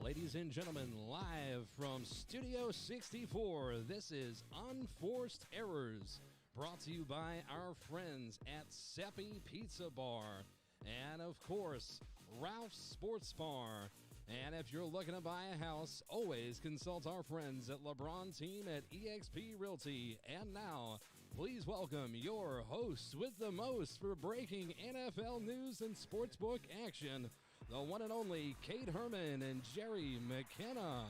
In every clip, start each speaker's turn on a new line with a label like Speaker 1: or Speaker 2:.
Speaker 1: Ladies and gentlemen, live from Studio 64, this is Unforced Errors, brought to you by our friends at Seppe Pizza Bar, and of course, Ralph's Sports Bar. And if you're looking to buy a house, always consult our friends at Lebron Team at eXp Realty. And now, please welcome your hosts with the most for breaking NFL news and sportsbook action, the one and only Kate Herman and Jerry McKenna.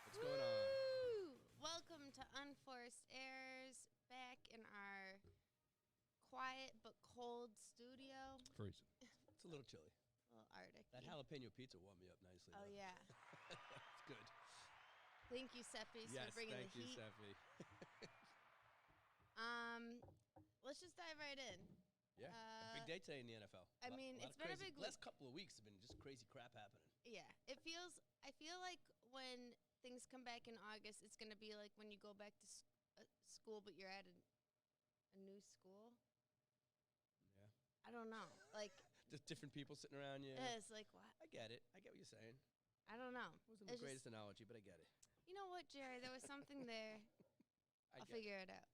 Speaker 2: What's going on? Welcome to Unforced Errors, back in our quiet but cold studio.
Speaker 1: Freezing.
Speaker 3: It's a little chilly.
Speaker 2: A little Arctic.
Speaker 3: That jalapeno pizza warmed me up nicely.
Speaker 2: Oh, yeah.
Speaker 3: It's good.
Speaker 2: Thank you, Seppe, for bringing the heat.
Speaker 3: Yes, thank you, Seppe.
Speaker 2: Let's just dive right in.
Speaker 3: Yeah, big day today in the NFL.
Speaker 2: I mean, it's been a big week.
Speaker 3: Last couple of weeks have been just crazy crap happening.
Speaker 2: Yeah, I feel like when things come back in August, it's going to be like when you go back to school, but you're at a new school.
Speaker 3: Yeah.
Speaker 2: I don't know. Like,
Speaker 3: just different people sitting around you.
Speaker 2: It's like, what?
Speaker 3: I get it. I get what you're saying.
Speaker 2: I don't know.
Speaker 3: It wasn't the greatest analogy, but I get it.
Speaker 2: You know what, Jerry? There was something there. I'll figure it out.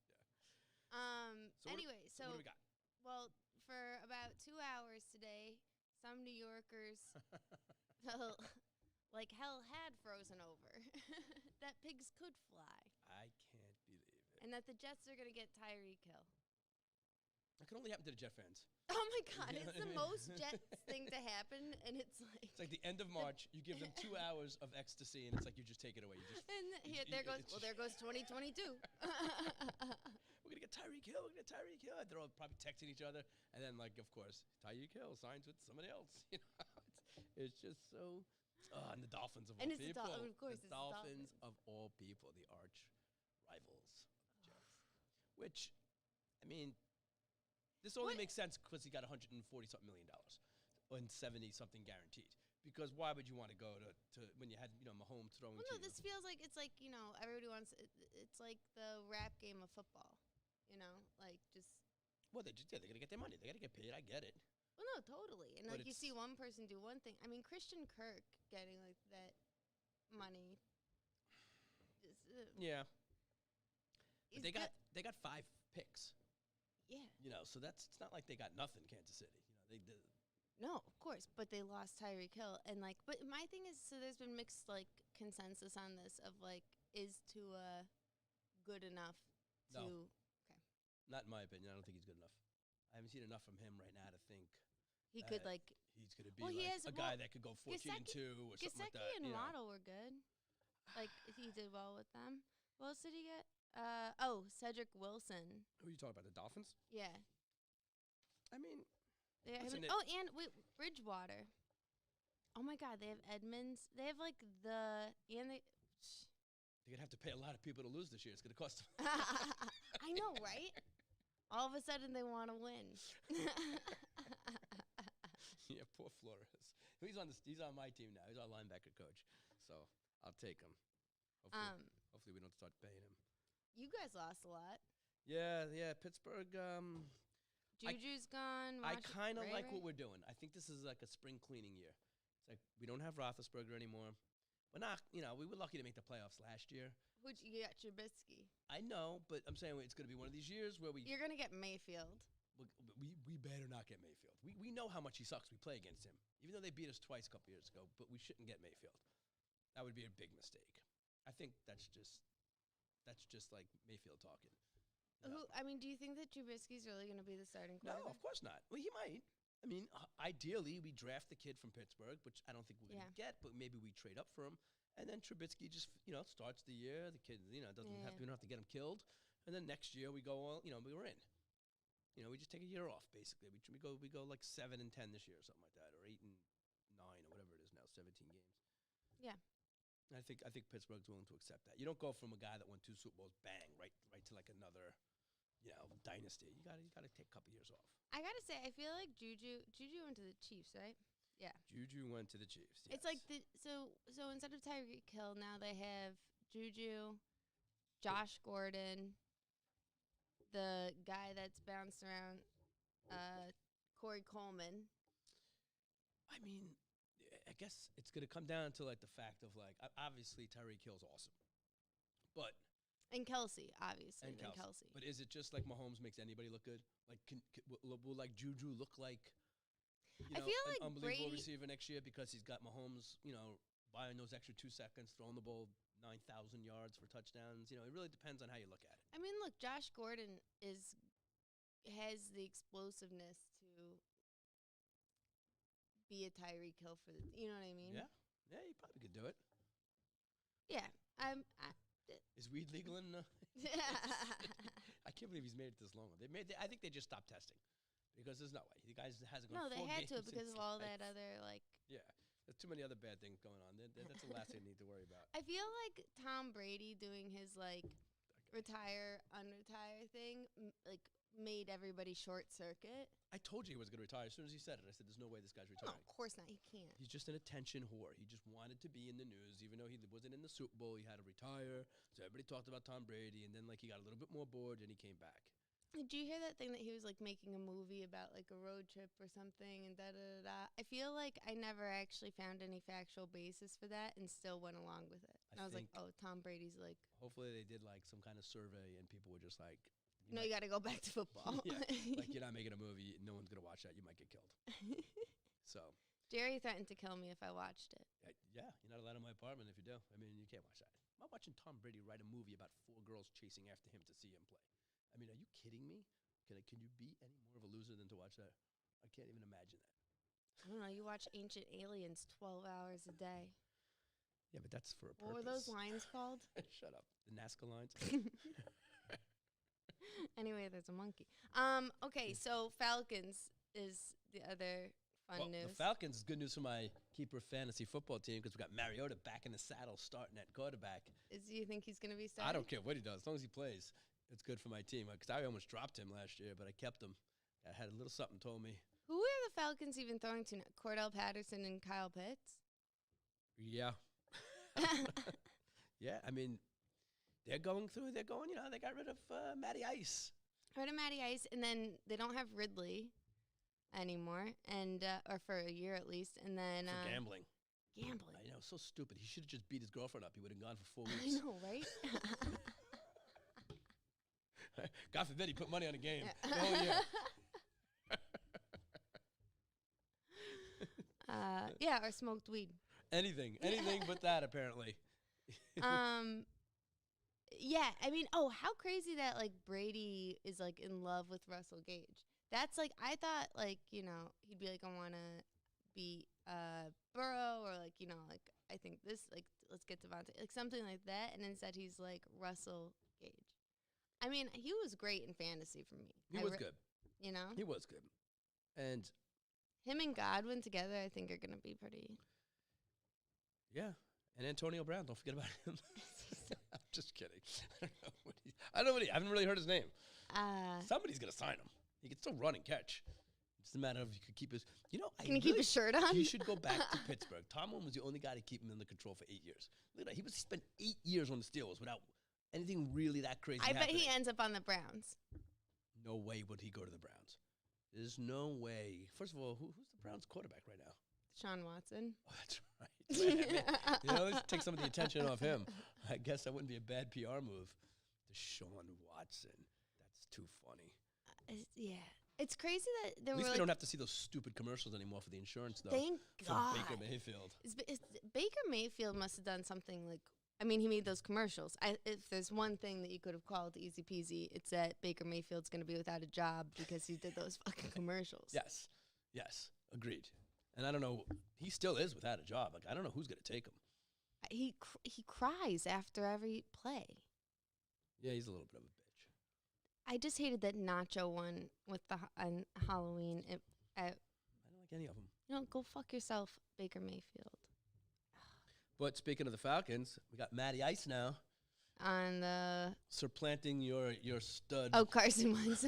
Speaker 3: Yeah.
Speaker 2: So
Speaker 3: what do we got?
Speaker 2: Well, for about 2 hours today, some New Yorkers, like hell, had frozen over that pigs could fly.
Speaker 3: I can't believe it.
Speaker 2: And that the Jets are going to get Tyreek Hill.
Speaker 3: That can only happen to the Jet fans.
Speaker 2: Oh, my God. It's the most Jets thing to happen, and it's like...
Speaker 3: It's like the end of March. You give them 2 hours of ecstasy, and it's like you just take it away.
Speaker 2: There goes 2022.
Speaker 3: We're going to get Tyreek Hill. We're going to get Tyreek Hill. And they're all probably texting each other. And then, like, of course, Tyreek Hill signs with somebody else. You know, it's just so... and the Dolphins of all people.
Speaker 2: Of course,
Speaker 3: the Dolphins of all people, the arch rivals of the Jets. Which, I mean... This only makes sense because he got $140-something million and 70-something guaranteed. Because why would you want to go to when you had Mahomes throwing?
Speaker 2: Well, no, this feels like it's like everybody wants. It's like the rap game of football, like just.
Speaker 3: Well, they're gonna get their money. They gotta get paid. I get it.
Speaker 2: Well, no, totally, and like you see one person do one thing. I mean, Christian Kirk getting like that money. Just,
Speaker 3: yeah. But they got 5 picks.
Speaker 2: Yeah.
Speaker 3: So it's not like they got nothing, Kansas City. They did.
Speaker 2: No, of course, but they lost Tyreek Hill, and but my thing is, so there's been mixed consensus on this of is Tua good enough to?
Speaker 3: No.
Speaker 2: Okay.
Speaker 3: Not in my opinion. I don't think he's good enough. I haven't seen enough from him right now to think
Speaker 2: he could
Speaker 3: he's going to be a guy that could go 14-2 or something like that.
Speaker 2: Gesicki and Waddle were good. He did well with them. What else did he get? Cedric Wilson.
Speaker 3: Who are you talking about? The Dolphins?
Speaker 2: Yeah.
Speaker 3: I mean,
Speaker 2: and Bridgewater. Oh my God, they have Edmonds. They have
Speaker 3: they're gonna have to pay a lot of people to lose this year. It's gonna cost them.
Speaker 2: I know, right? All of a sudden, they want to win.
Speaker 3: Yeah, poor Flores. He's on my team now. He's our linebacker coach, so I'll take him. Hopefully, we don't start paying him.
Speaker 2: You guys lost a lot.
Speaker 3: Yeah, Pittsburgh.
Speaker 2: Juju's gone.
Speaker 3: I kind of like what we're doing. I think this is like a spring cleaning year. It's like we don't have Roethlisberger anymore. We're not, we were lucky to make the playoffs last year.
Speaker 2: You got Trubisky.
Speaker 3: I know, but I'm saying it's going to be one of these years where
Speaker 2: You're going to get Mayfield.
Speaker 3: We better not get Mayfield. We know how much he sucks. We play against him, even though they beat us twice a couple years ago. But we shouldn't get Mayfield. That would be a big mistake. I think that's just like Mayfield talking.
Speaker 2: Do you think that Trubisky's really going to be the starting quarterback?
Speaker 3: No, of course not. Well, he might. I mean, ideally, we draft the kid from Pittsburgh, which I don't think we're going to get, but maybe we trade up for him. And then Trubisky just, starts the year. The kid, we don't have to get him killed. And then next year we go all, we're in. We just take a year off, basically. We go like 7-10 this year or something like that, or 8-9 or whatever it is now, 17 games.
Speaker 2: Yeah.
Speaker 3: I think Pittsburgh's willing to accept that. You don't go from a guy that won 2 Super Bowls, bang, right to like another, dynasty. You gotta take a couple years off.
Speaker 2: I gotta say, I feel like Juju went to the Chiefs, right? Yeah.
Speaker 3: Juju went to the Chiefs. Yes.
Speaker 2: It's like so instead of Tyreek Hill, now they have Juju, Josh Gordon, the guy that's bounced around, Corey Coleman.
Speaker 3: I mean, I guess it's going to come down to like the fact of like obviously Tyreek Hill's awesome, but
Speaker 2: And Kelsey, obviously.
Speaker 3: and Kelsey. But is it just like Mahomes makes anybody look good? Like will like Juju look like
Speaker 2: I feel
Speaker 3: an
Speaker 2: like
Speaker 3: unbelievable
Speaker 2: Brady-
Speaker 3: receiver next year because he's got Mahomes, buying those extra 2 seconds, throwing the ball 9,000 yards for touchdowns. It really depends on how you look at it.
Speaker 2: I mean, look, Josh Gordon has the explosiveness to be a Tyreek Hill for the. You know what I mean?
Speaker 3: Yeah, he probably could do it.
Speaker 2: Yeah.
Speaker 3: Is weed legal in? I can't believe he's made it this long. I think they just stopped testing because there's no way the guy hasn't gone.
Speaker 2: No, they
Speaker 3: 4
Speaker 2: had to
Speaker 3: games in
Speaker 2: because
Speaker 3: his
Speaker 2: of all
Speaker 3: life.
Speaker 2: that other like.
Speaker 3: Yeah, there's too many other bad things going on. That's the last thing they need to worry about.
Speaker 2: I feel like Tom Brady doing his like retire, unretire thing, made everybody short circuit.
Speaker 3: I told you he was going to retire as soon as he said it. I said, "There's no way this guy's
Speaker 2: No,
Speaker 3: retiring."
Speaker 2: of course not. He can't.
Speaker 3: He's just an attention whore. He just wanted to be in the news, even though he wasn't in the Super Bowl. He had to retire, so everybody talked about Tom Brady, and then like he got a little bit more bored, and he came back.
Speaker 2: Did you hear that thing that he was like making a movie about like a road trip or something and da da da da? I feel like I never actually found any factual basis for that and still went along with it. And I was like, oh, Tom Brady's like.
Speaker 3: Hopefully they did like some kind of survey, and people were just like,
Speaker 2: No, you got to go back to football.
Speaker 3: yeah, like you're not making a movie. No one's gonna watch that. You might get killed. So
Speaker 2: Jerry threatened to kill me if I watched it.
Speaker 3: yeah, you're not allowed in my apartment if you do. I mean, you can't watch that. I'm not watching Tom Brady write a movie about 4 girls chasing after him to see him play. I mean, are you kidding me? Can you be any more of a loser than to watch that? I can't even imagine that.
Speaker 2: I don't know. You watch Ancient Aliens 12 hours a day.
Speaker 3: Yeah, but that's for a purpose.
Speaker 2: What were those lines called?
Speaker 3: Shut up. The Nazca lines.
Speaker 2: Anyway, there's a monkey. Okay, so Falcons is the other fun news.
Speaker 3: The Falcons is good news for my keeper fantasy football team because we got Mariota back in the saddle starting at quarterback.
Speaker 2: Do you think he's going to be starting?
Speaker 3: I don't care what he does. As long as he plays, it's good for my team. Because I almost dropped him last year, but I kept him. I had a little something told me.
Speaker 2: Who are the Falcons even throwing to now? Cordell Patterson and Kyle Pitts?
Speaker 3: Yeah. Yeah, I mean, they got rid of Matty Ice.
Speaker 2: Rid of Matty Ice, and then they don't have Ridley anymore, and or for a year at least, and then
Speaker 3: For gambling.
Speaker 2: Gambling.
Speaker 3: I know, so stupid. He should have just beat his girlfriend up. He would have gone for 4
Speaker 2: I
Speaker 3: weeks.
Speaker 2: know, right?
Speaker 3: God forbid he put money on a game the whole year.
Speaker 2: Yeah, or smoked weed.
Speaker 3: Anything but that, apparently.
Speaker 2: Yeah, I mean, how crazy that like Brady is like in love with Russell Gage. That's like I thought like he'd be like I want to be Burrow or like like I think this like let's get Devontae like something like that, and instead he's like Russell Gage. I mean, he was great in fantasy for me.
Speaker 3: He was good. He was good. And
Speaker 2: him and Godwin together, I think, are going to be pretty.
Speaker 3: Yeah. And Antonio Brown, don't forget about him. I'm just kidding. I don't know I haven't really heard his name. Somebody's going to sign him. He can still run and catch. It's a matter of you could keep his.
Speaker 2: Can he keep his shirt on?
Speaker 3: He should go back to Pittsburgh. Tomlin was the only guy to keep him under control for 8 years. Look at that. He spent 8 years on the Steelers without anything really that crazy
Speaker 2: I bet
Speaker 3: happening.
Speaker 2: he ends up on the Browns.
Speaker 3: No way would he go to the Browns. There's no way. First of all, who's the Browns quarterback right now?
Speaker 2: Sean Watson.
Speaker 3: Oh, that's right. Let's take some of the attention off him. I guess that wouldn't be a bad PR move. Deshaun Watson. That's too funny.
Speaker 2: Yeah. It's crazy that there
Speaker 3: At
Speaker 2: were
Speaker 3: least we don't have to see those stupid commercials anymore for the insurance, though.
Speaker 2: Thank God.
Speaker 3: From Baker Mayfield.
Speaker 2: Baker Mayfield must have done something like, I mean, he made those commercials. If there's one thing that you could have called easy peasy, it's that Baker Mayfield's going to be without a job because he did those fucking commercials.
Speaker 3: Yes. Agreed. And I don't know. He still is without a job. Like I don't know who's going to take him.
Speaker 2: He cries after every play.
Speaker 3: Yeah, he's a little bit of a bitch.
Speaker 2: I just hated that Nacho won with on Halloween.
Speaker 3: I don't like any of them.
Speaker 2: Go fuck yourself, Baker Mayfield.
Speaker 3: But speaking of the Falcons, we got Matty Ice now.
Speaker 2: On the
Speaker 3: supplanting your stud.
Speaker 2: Oh, Carson Wentz.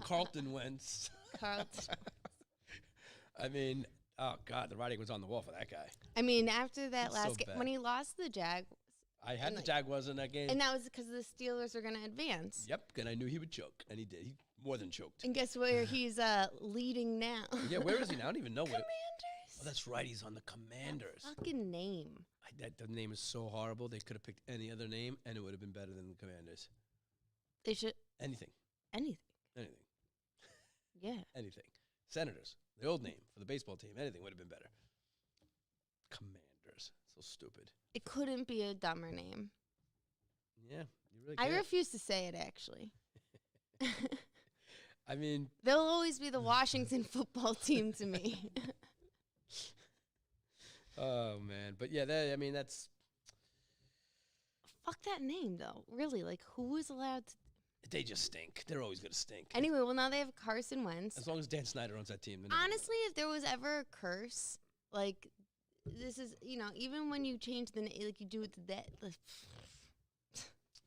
Speaker 3: Carlton Wentz.
Speaker 2: Carlton.
Speaker 3: I mean, oh God, the writing was on the wall for that guy.
Speaker 2: I mean, after that last game,
Speaker 3: bad.
Speaker 2: when he lost the Jaguars.
Speaker 3: I had the Jaguars in that game.
Speaker 2: And that was because the Steelers are going to advance.
Speaker 3: Yep, and I knew he would choke, and he did. He more than choked.
Speaker 2: And guess where he's leading now?
Speaker 3: Yeah, where is he now? I don't even know.
Speaker 2: Commanders.
Speaker 3: Oh, that's right. He's on the Commanders.
Speaker 2: Fucking name.
Speaker 3: The name is so horrible. They could have picked any other name, and it would have been better than the Commanders.
Speaker 2: They should.
Speaker 3: Anything.
Speaker 2: Anything. Yeah.
Speaker 3: Anything. Senators. The old name for the baseball team. Anything would have been better. Commanders. So stupid.
Speaker 2: It couldn't be a dumber name.
Speaker 3: Yeah, you really
Speaker 2: I
Speaker 3: can't.
Speaker 2: refuse to say it, actually.
Speaker 3: I mean,
Speaker 2: they'll always be the Washington football team to me.
Speaker 3: oh man, but yeah, that's.
Speaker 2: Fuck that name, though. Really, like, who is allowed to?
Speaker 3: They just stink. They're always gonna stink.
Speaker 2: Anyway, well, now they have Carson Wentz.
Speaker 3: As long as Dan Snyder owns that team.
Speaker 2: Honestly, if there was ever a curse, like, this is, even when you change the name, like, you do it to that.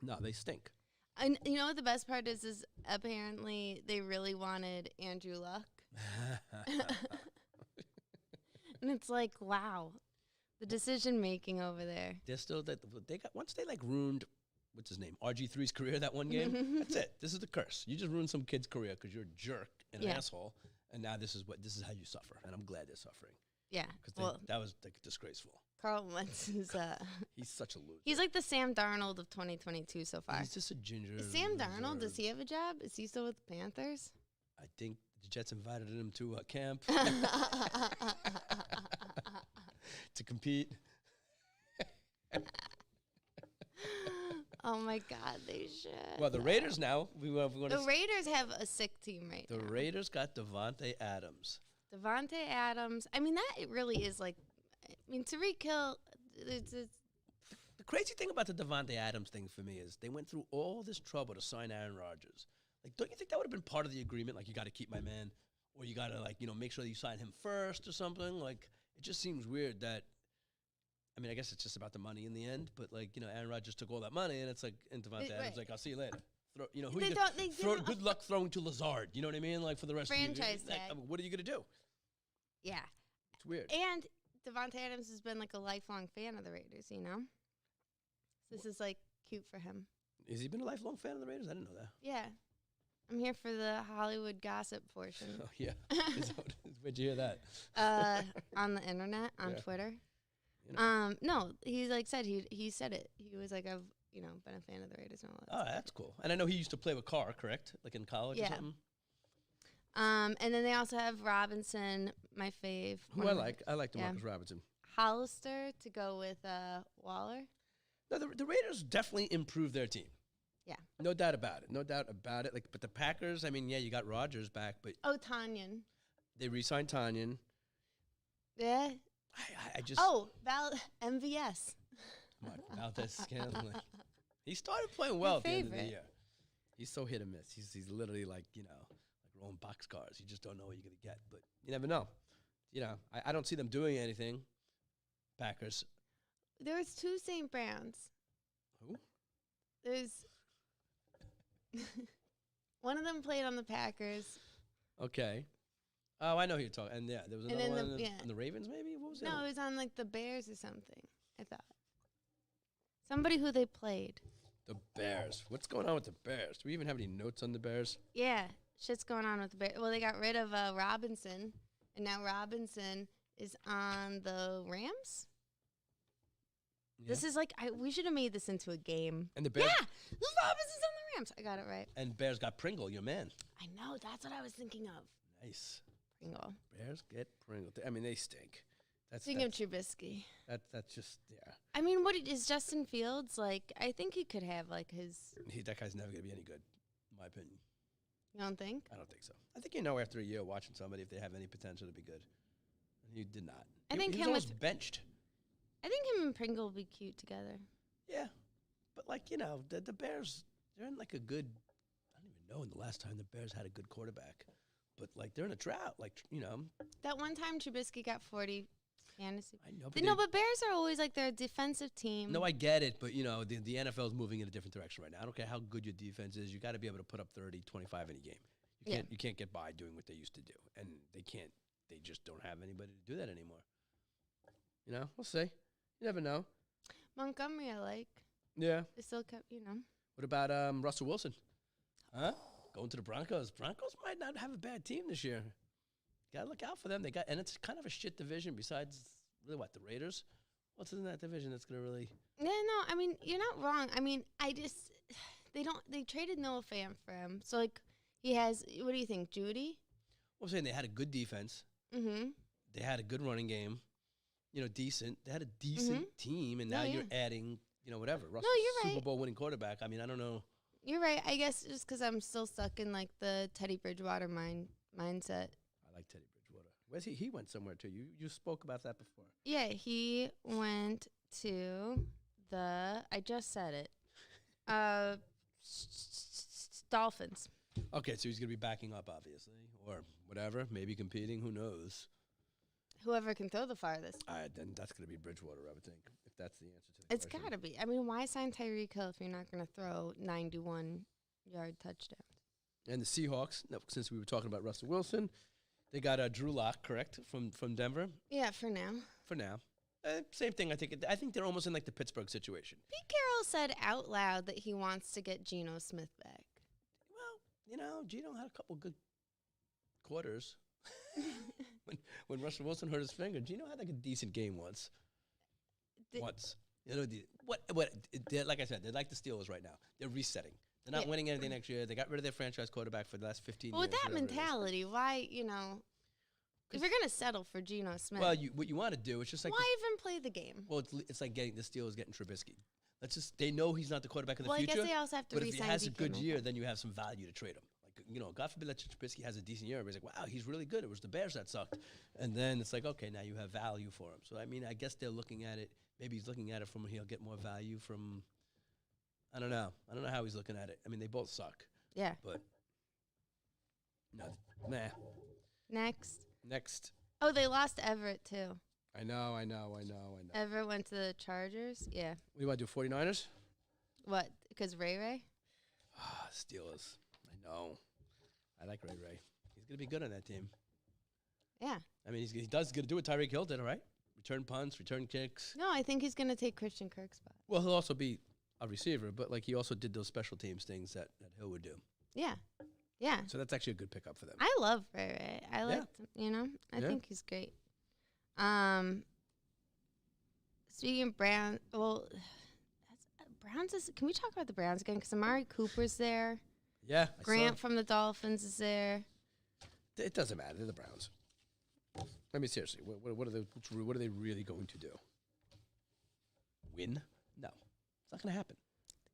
Speaker 3: No, they stink.
Speaker 2: And you know what the best part is apparently they really wanted Andrew Luck. And it's like, wow, the decision making over there.
Speaker 3: They're still once they like ruined what's his name RG3's career that one game. That's it. This is the curse. You just ruined some kid's career because you're a jerk and an asshole, and now this is how you suffer. And I'm glad they're suffering.
Speaker 2: Yeah,
Speaker 3: because that was like disgraceful.
Speaker 2: Carl Wentz is
Speaker 3: he's such a loser.
Speaker 2: He's like the Sam Darnold of 2022 so far.
Speaker 3: He's just a ginger.
Speaker 2: Is Sam
Speaker 3: loser.
Speaker 2: Darnold, does he have a job? Is he still with the Panthers?
Speaker 3: I think the Jets invited him to camp to compete.
Speaker 2: Oh my God, they should.
Speaker 3: Well, the Raiders now.
Speaker 2: The Raiders have a sick team right now.
Speaker 3: The Raiders got Devontae Adams.
Speaker 2: Devontae Adams. I mean, that it really is like. I mean, Tyreek Hill.
Speaker 3: The crazy thing about the Devontae Adams thing for me is they went through all this trouble to sign Aaron Rodgers. Like, don't you think that would have been part of the agreement? Like, you got to keep my man, or you got to make sure that you sign him first or something. Like, it just seems weird that. I mean, I guess it's just about the money in the end, but Aaron Rodgers took all that money, and it's like, and Devontae Adams like, I'll see you later. Good luck throwing to Lazard. You know what I mean? Like for the rest of the year.
Speaker 2: Franchise tag.
Speaker 3: I mean, what are you gonna do?
Speaker 2: Yeah,
Speaker 3: it's weird.
Speaker 2: And Devontae Adams has been like a lifelong fan of the Raiders. This is like cute for him.
Speaker 3: Has he been a lifelong fan of the Raiders? I didn't know that.
Speaker 2: Yeah, I'm here for the Hollywood gossip portion.
Speaker 3: Oh yeah, where'd you hear that?
Speaker 2: On the internet, on Twitter. No, he said he said it. He was like, I've been a fan of the Raiders and all that.
Speaker 3: Oh, that's cool. And I know he used to play with Carr, correct? Like in college or something.
Speaker 2: And then they also have Robinson, my fave.
Speaker 3: Who I like. I like DeMarcus Robinson.
Speaker 2: Hollister to go with Waller.
Speaker 3: No, the Raiders definitely improved their team.
Speaker 2: Yeah.
Speaker 3: No doubt about it. Like, but the Packers, I mean, yeah, you got Rodgers back, but
Speaker 2: Tanyan.
Speaker 3: They re-signed Tanyan.
Speaker 2: Yeah.
Speaker 3: I just
Speaker 2: MVS.
Speaker 3: Valdez Scantling. He started playing well at the end of the year. He's so hit or miss. He's literally like rolling boxcars. You just don't know what you're gonna get, but you never know. I don't see them doing anything. Packers.
Speaker 2: There's two St. Browns.
Speaker 3: Who?
Speaker 2: There's one of them played on the Packers.
Speaker 3: Okay. Oh, I know who you're talking. And yeah, there was another one in the Ravens, maybe? What was it?
Speaker 2: No, it was on like the Bears or something, I thought. Somebody who they played.
Speaker 3: The Bears. What's going on with the Bears? Do we even have any notes on the Bears?
Speaker 2: Yeah, shit's going on with the Bears. Well, they got rid of Robinson, and now Robinson is on the Rams. Yeah. This is like, we should have made this into a game.
Speaker 3: And the Bears.
Speaker 2: Yeah, Robinson's on the Rams. I got it right.
Speaker 3: And Bears got Pringle, your man.
Speaker 2: I know. That's what I was thinking of.
Speaker 3: Nice.
Speaker 2: Pringle.
Speaker 3: Bears get Pringle. I mean, they stink.
Speaker 2: Speaking of Trubisky.
Speaker 3: That's just, yeah.
Speaker 2: I mean, what is Justin Fields? Like, I think he could have, like, his...
Speaker 3: that guy's never going to be any good, in my opinion.
Speaker 2: You don't think?
Speaker 3: I don't think so. I think after a year watching somebody if they have any potential to be good. He did not.
Speaker 2: I think
Speaker 3: he was benched.
Speaker 2: I think him and Pringle will be cute together.
Speaker 3: Yeah. But, like, the Bears, they're in, like, a good... I don't even know when the last time the Bears had a good quarterback. But, like, they're in a drought. Like,
Speaker 2: That one time Trubisky got 40 fantasy.
Speaker 3: I know.
Speaker 2: But Bears are always, like, they're a defensive team.
Speaker 3: No, I get it. But, the NFL is moving in a different direction right now. I don't care how good your defense is. You got to be able to put up 30, 25 in a game. You can't get by doing what they used to do. And they can't. They just don't have anybody to do that anymore. We'll see. You never know.
Speaker 2: Montgomery, I like.
Speaker 3: Yeah.
Speaker 2: They still kept,
Speaker 3: What about Russell Wilson? Huh? Going to the Broncos. Broncos might not have a bad team this year. gotta look out for them. And it's kind of a shit division. Besides, really, what the Raiders? What's in that division that's gonna really?
Speaker 2: Yeah, no, I mean you're not wrong. I mean they traded Noah Fant for him, so like he has. What do you think, Judy?
Speaker 3: I'm saying they had a good defense.
Speaker 2: Mm-hmm.
Speaker 3: They had a good running game. Decent. They had a decent team, and now you're adding, whatever. Russell,
Speaker 2: you're right.
Speaker 3: Super Bowl winning quarterback. I mean, I don't know.
Speaker 2: You're right. I guess just because I'm still stuck in like the Teddy Bridgewater mindset.
Speaker 3: I like Teddy Bridgewater. Where's he? He went somewhere too. You spoke about that before.
Speaker 2: Yeah, he went to I just said it. Dolphins.
Speaker 3: Okay, so he's gonna be backing up, obviously, or whatever. Maybe competing. Who knows?
Speaker 2: Whoever can throw the farthest.
Speaker 3: Then that's gonna be Bridgewater, I would think, if that's the answer to the
Speaker 2: It's
Speaker 3: question.
Speaker 2: gotta be. I mean, why sign Tyreek Hill if you're not gonna throw 91-yard touchdowns?
Speaker 3: And the Seahawks, since we were talking about Russell Wilson, they got Drew Lock, correct, from Denver.
Speaker 2: Yeah, for now.
Speaker 3: For now, same thing. I think they're almost in like the Pittsburgh situation.
Speaker 2: Pete Carroll said out loud that he wants to get Geno Smith back.
Speaker 3: Well, Geno had a couple good quarters. when Russell Wilson hurt his finger, Geno had like a decent game once. Once. Like I said, they're like the Steelers right now. They're resetting. They're not winning anything next year. They got rid of their franchise quarterback for the last 15 years.
Speaker 2: Well, with that mentality, why, if you're going to settle for Geno Smith.
Speaker 3: Well, what you want to do, it's just like.
Speaker 2: Why even play the game?
Speaker 3: Well, it's like getting the Steelers getting Trubisky. They know he's not the quarterback of the future.
Speaker 2: I guess they also have to
Speaker 3: but
Speaker 2: re-sign
Speaker 3: if he has a
Speaker 2: DK
Speaker 3: good
Speaker 2: Metcalf.
Speaker 3: year, then you have some value to trade him. Like, God forbid that Trubisky has a decent year. Everybody's like, wow, he's really good. It was the Bears that sucked. And then it's like, okay, now you have value for him. So, I mean, I guess they're looking at it. Maybe he's looking at it from he'll get more value from, I don't know. I don't know how he's looking at it. I mean, they both suck.
Speaker 2: Yeah.
Speaker 3: But, no, nah. Next.
Speaker 2: Oh, they lost Everett, too.
Speaker 3: I know.
Speaker 2: Everett went to the Chargers? Yeah.
Speaker 3: What do you want to do, 49ers?
Speaker 2: What? Because Ray?
Speaker 3: Steelers. I know. I like Ray. He's going to be good on that team.
Speaker 2: Yeah.
Speaker 3: I mean, he does good to do what Tyreek Hill did, all right? Return punts, return kicks.
Speaker 2: No, I think he's going to take Christian Kirk's spot.
Speaker 3: Well, he'll also be a receiver, but like he also did those special teams things that Hill would do.
Speaker 2: Yeah. Yeah.
Speaker 3: So that's actually a good pickup for them.
Speaker 2: I love Ray. I like, I think he's great. Speaking of Browns, can we talk about the Browns again? Because Amari Cooper's there.
Speaker 3: Yeah.
Speaker 2: Grant from the Dolphins is there.
Speaker 3: It doesn't matter. They're the Browns. I mean, seriously, what are they really going to do? Win? No. It's not going to happen.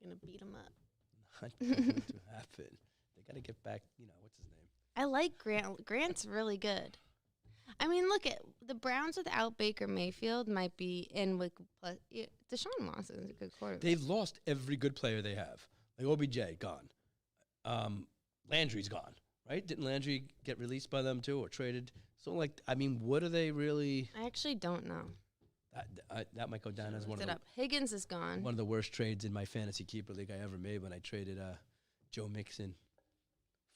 Speaker 2: They're going to beat him up.
Speaker 3: Not going to happen. They got to get back, what's his name?
Speaker 2: I like Grant. Grant's really good. I mean, look at the Browns without Baker Mayfield might be in with Deshaun Watson is a good quarterback.
Speaker 3: They've lost every good player they have. Like OBJ, gone. Landry's gone, right? Didn't Landry get released by them too or traded? So, what are they really?
Speaker 2: I actually don't know.
Speaker 3: That might go down as one of
Speaker 2: Higgins is gone.
Speaker 3: One of the worst trades in my fantasy keeper league I ever made when I traded Joe Mixon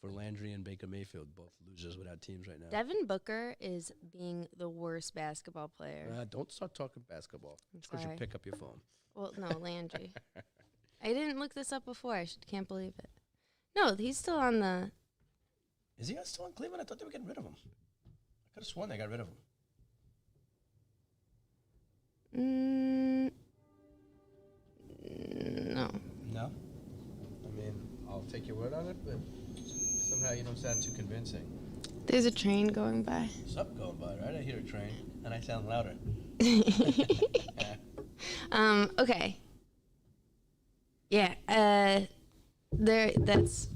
Speaker 3: for Landry and Baker Mayfield, both losers without teams right now.
Speaker 2: Devin Booker is being the worst basketball player.
Speaker 3: Don't start talking basketball. Because you pick up your phone.
Speaker 2: Well, no, Landry. I didn't look this up before. I can't believe it. No, he's still on the...
Speaker 3: Is he still in Cleveland? I thought they were getting rid of him. I could have sworn they got rid of him.
Speaker 2: No.
Speaker 3: No? I mean, I'll take your word on it, but somehow you don't sound too convincing.
Speaker 2: There's a train going by.
Speaker 3: Something going by, right? I hear a train, and I sound louder.
Speaker 2: Okay. Yeah. That's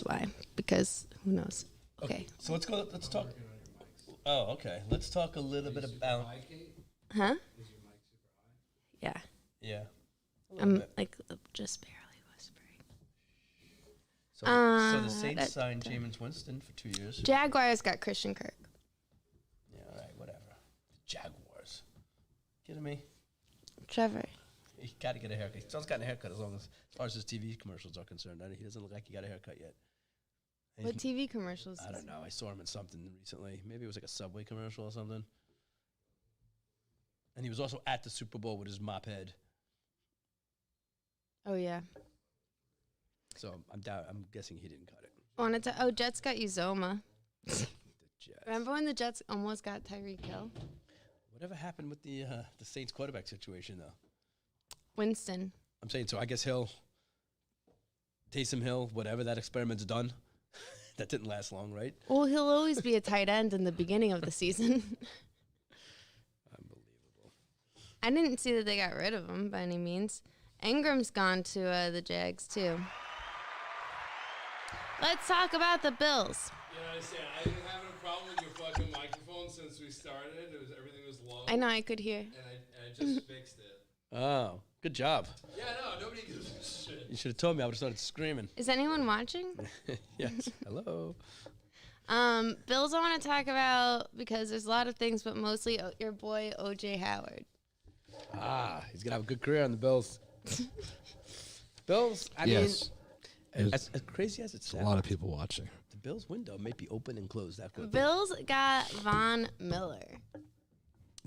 Speaker 2: why. Because who knows? Okay.
Speaker 3: So let's talk. Oh, okay. Let's talk a little bit about.
Speaker 2: Huh? Yeah.
Speaker 3: Yeah.
Speaker 2: I'm just barely whispering.
Speaker 3: So the Saints signed Jameis Winston for 2 years.
Speaker 2: Jaguars got Christian Kirk.
Speaker 3: Yeah, all right, whatever. Jaguars. Kidding me?
Speaker 2: Trevor.
Speaker 3: He got to get a haircut. He's still gotten a haircut as far as his TV commercials are concerned. He doesn't look like he got a haircut yet. And
Speaker 2: What TV commercials?
Speaker 3: I don't know. I saw him in something recently. Maybe it was like a Subway commercial or something. And he was also at the Super Bowl with his mop head.
Speaker 2: Oh, yeah.
Speaker 3: So I'm guessing he didn't cut it.
Speaker 2: Jets got Uzoma.
Speaker 3: Jets.
Speaker 2: Remember when the Jets almost got Tyreek Hill?
Speaker 3: Whatever happened with the Saints quarterback situation, though?
Speaker 2: Winston.
Speaker 3: I'm saying, so I guess Taysom Hill, whatever, that experiment's done. That didn't last long, right?
Speaker 2: Well, he'll always be a tight end in the beginning of the season.
Speaker 3: Unbelievable.
Speaker 2: I didn't see that they got rid of him by any means. Ingram's gone to the Jags, too. Let's talk about the Bills.
Speaker 1: You know, I've been having a problem with your fucking microphone since we started. Everything was low.
Speaker 2: I know, I could hear.
Speaker 1: And I just fixed it.
Speaker 3: Oh, good job.
Speaker 1: Yeah, no, nobody gives a shit.
Speaker 3: You should have told me. I would have started screaming.
Speaker 2: Is anyone watching?
Speaker 3: Yes. Hello.
Speaker 2: Bills I want to talk about because there's a lot of things, but mostly your boy O.J. Howard.
Speaker 3: He's going to have a good career on the Bills. Bills, I mean, as crazy as it sounds.
Speaker 1: A lot of people watching.
Speaker 3: The Bills window may be open and closed that quickly.
Speaker 2: Bills got Von Miller.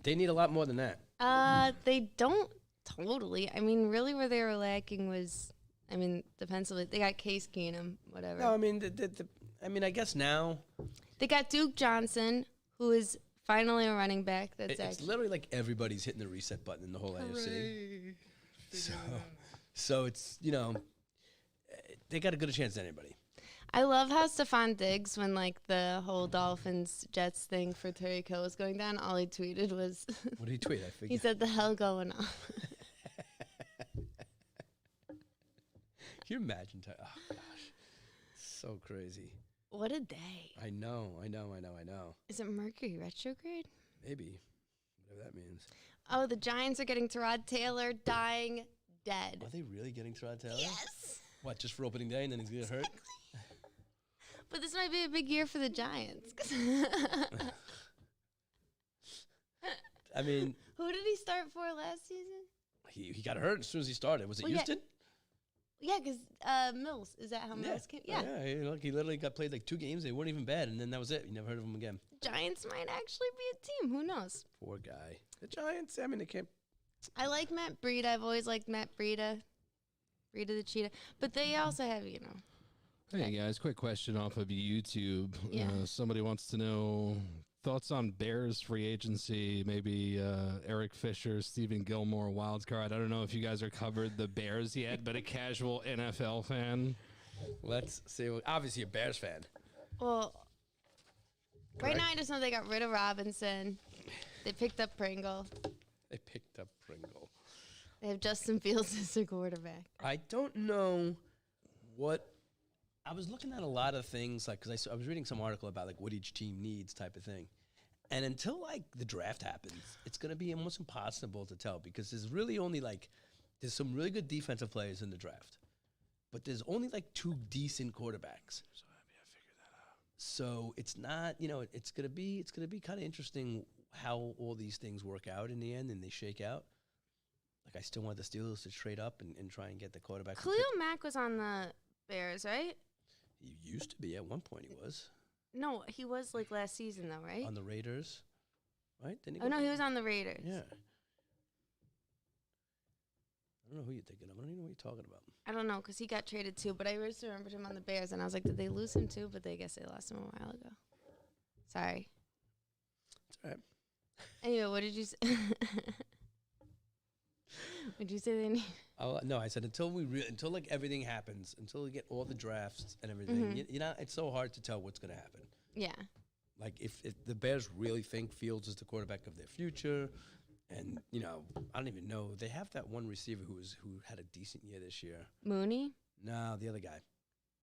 Speaker 3: They need a lot more than that.
Speaker 2: They don't totally. I mean, really where they were lacking was, defensively. They got Case Keenum, whatever.
Speaker 3: No, I mean, I guess now.
Speaker 2: They got Duke Johnson, who is finally a running back.
Speaker 3: It's literally like everybody's hitting the reset button in the whole AFC. So it's, they got as good a chance as anybody.
Speaker 2: I love how Stephon Diggs, when the whole Dolphins-Jets thing for Tyreek Hill was going down, all he tweeted was...
Speaker 3: What did he tweet? I forget.
Speaker 2: He said, the hell going on.
Speaker 3: Can you imagine? Oh, gosh. So crazy.
Speaker 2: What a day.
Speaker 3: I know.
Speaker 2: Is it Mercury retrograde?
Speaker 3: Maybe. Whatever that means.
Speaker 2: Oh, the Giants are getting Tyrod Taylor dying dead.
Speaker 3: Are they really getting Tyrod Taylor?
Speaker 2: Yes.
Speaker 3: What, just for opening day and then he's going to hurt?
Speaker 2: But this might be a big year for the Giants.
Speaker 3: I mean...
Speaker 2: Who did he start for last season?
Speaker 3: He got hurt as soon as he started. Was it Houston?
Speaker 2: Yeah, because Mills. Is that how Mills came? Yeah.
Speaker 3: He literally got played 2 games. They weren't even bad, and then that was it. You never heard of him again.
Speaker 2: Giants might actually be a team. Who knows?
Speaker 3: Poor guy. The Giants, they can't...
Speaker 2: I like Matt Breida. I've always liked Matt Breida. Breida the Cheetah. But they also have,
Speaker 1: Hey, guys, quick question off of YouTube.
Speaker 2: Yeah.
Speaker 1: Somebody wants to know thoughts on Bears free agency, maybe Eric Fisher, Stephen Gilmore, wild card. I don't know if you guys are covered the Bears yet, but a casual NFL fan.
Speaker 3: Let's see. Obviously, a Bears fan.
Speaker 2: Well,
Speaker 3: Correct?
Speaker 2: right now I just know they got rid of Robinson. They picked up Pringle. They have Justin Fields as their quarterback.
Speaker 3: I don't know what... I was looking at a lot of things, because I was reading some article about, what each team needs type of thing. And until, the draft happens, it's going to be almost impossible to tell, because there's really only, there's some really good defensive players in the draft. But there's only, 2 decent quarterbacks.
Speaker 1: So happy I figured that out.
Speaker 3: So it's not, it's going to be kind of interesting how all these things work out in the end and they shake out. I still want the Steelers to trade up and try and get the quarterback.
Speaker 2: Khalil Mack was on the Bears, right?
Speaker 3: He used to be. At one point he was.
Speaker 2: No, he was last season though, right?
Speaker 3: On the Raiders, right? Didn't
Speaker 2: he was on the Raiders.
Speaker 3: Yeah. I don't know who you're thinking of. I don't even know what you're talking about.
Speaker 2: I don't know, because he got traded too, but I just remembered him on the Bears, and I was like, did they lose him too? But I guess they lost him a while ago. Sorry.
Speaker 3: It's all right.
Speaker 2: Anyway, what did you say? Would you say they need?
Speaker 3: No, I said until everything happens, until we get all the drafts and everything, it's so hard to tell what's going to happen.
Speaker 2: Yeah.
Speaker 3: If the Bears really think Fields is the quarterback of their future, and I don't even know, they have that one receiver who had a decent year this year.
Speaker 2: Mooney?
Speaker 3: No, the other guy.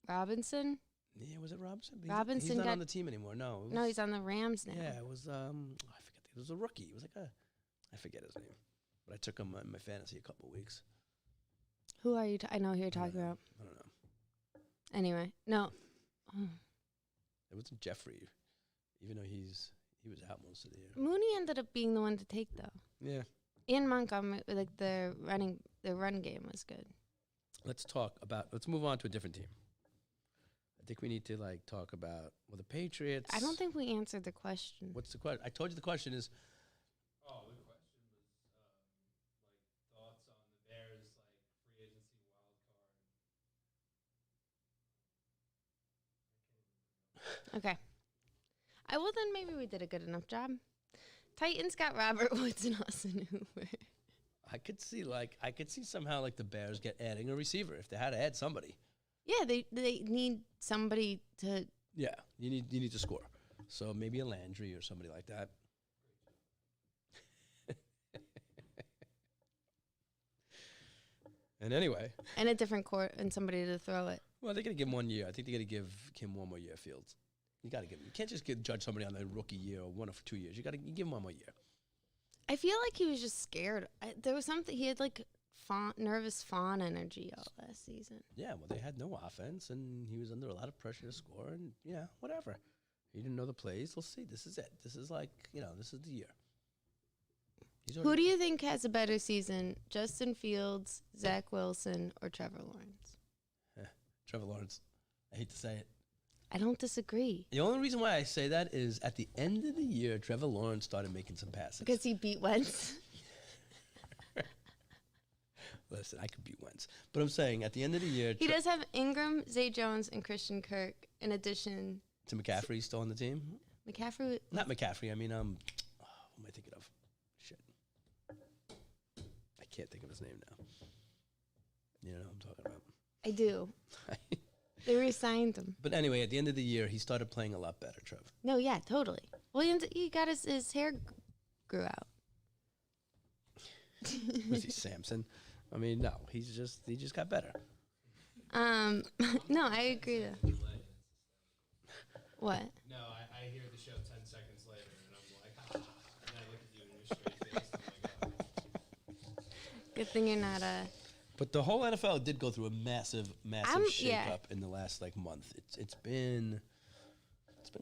Speaker 2: Robinson?
Speaker 3: Yeah, was it Robinson?
Speaker 2: Robinson
Speaker 3: he's not on the team anymore. No,
Speaker 2: he's on the Rams now.
Speaker 3: Yeah, it was I forget. It was a rookie. It was I forget his name. But I took him in my fantasy a couple of weeks.
Speaker 2: Who are you? I know who you're talking about.
Speaker 3: I don't know.
Speaker 2: Anyway, no.
Speaker 3: It wasn't Jeffrey, even though he was out most of the year.
Speaker 2: Mooney ended up being the one to take though.
Speaker 3: Yeah.
Speaker 2: In Montgomery, the run game was good.
Speaker 3: Let's move on to a different team. I think we need to talk about the Patriots.
Speaker 2: I don't think we answered the question.
Speaker 3: What's the question? I told you the question is.
Speaker 1: Oh, the question was thoughts on the Bears free agency wild card.
Speaker 2: Okay. Well, then maybe we did a good enough job. Titans got Robert Woods and Austin Hooper.
Speaker 3: I could see somehow like the Bears adding a receiver if they had to add somebody.
Speaker 2: Yeah, they need somebody to.
Speaker 3: Yeah, you need to score. So maybe a Landry or somebody like that. And anyway.
Speaker 2: And a different court and somebody to throw it.
Speaker 3: Well, they're going to give him 1 year. I think they're going to give him 1 more year, Fields. You got to give him. You can't just judge somebody on their rookie year or 1 or 2 years. You give him 1 more year.
Speaker 2: I feel like he was just scared. There was something, he had like nervous fawn energy all last season.
Speaker 3: Yeah, well, they had no offense, and he was under a lot of pressure to score, and yeah, whatever. He didn't know the plays. We'll see. This is it. This is like, this is the year.
Speaker 2: Who do you think has a better season, Justin Fields, Zach Wilson, or Trevor Lawrence?
Speaker 3: Trevor Lawrence. I hate to say it.
Speaker 2: I don't disagree.
Speaker 3: The only reason why I say that is at the end of the year, Trevor Lawrence started making some passes.
Speaker 2: Because he beat Wentz.
Speaker 3: Listen, I could beat Wentz. But I'm saying at the end of the year...
Speaker 2: He does have Ingram, Zay Jones, and Christian Kirk in addition...
Speaker 3: To McCaffrey still on the team?
Speaker 2: McCaffrey...
Speaker 3: Not McCaffrey. I mean, what am I thinking of? Shit. I can't think of his name now. You know what I'm talking about.
Speaker 2: I do. They re-signed him.
Speaker 3: But anyway, at the end of the year, he started playing a lot better, Trev.
Speaker 2: No, yeah, totally. Well, he got his hair grew out.
Speaker 3: Was he Samson? I mean, no, he just got better.
Speaker 2: No, I agree. What?
Speaker 1: No, I hear the show 10 seconds later, and I'm like, and I look at you and you're straight faced. I'm like, oh.
Speaker 2: Good thing you're not
Speaker 3: But the whole NFL did go through a massive shake-up in the last month. It's been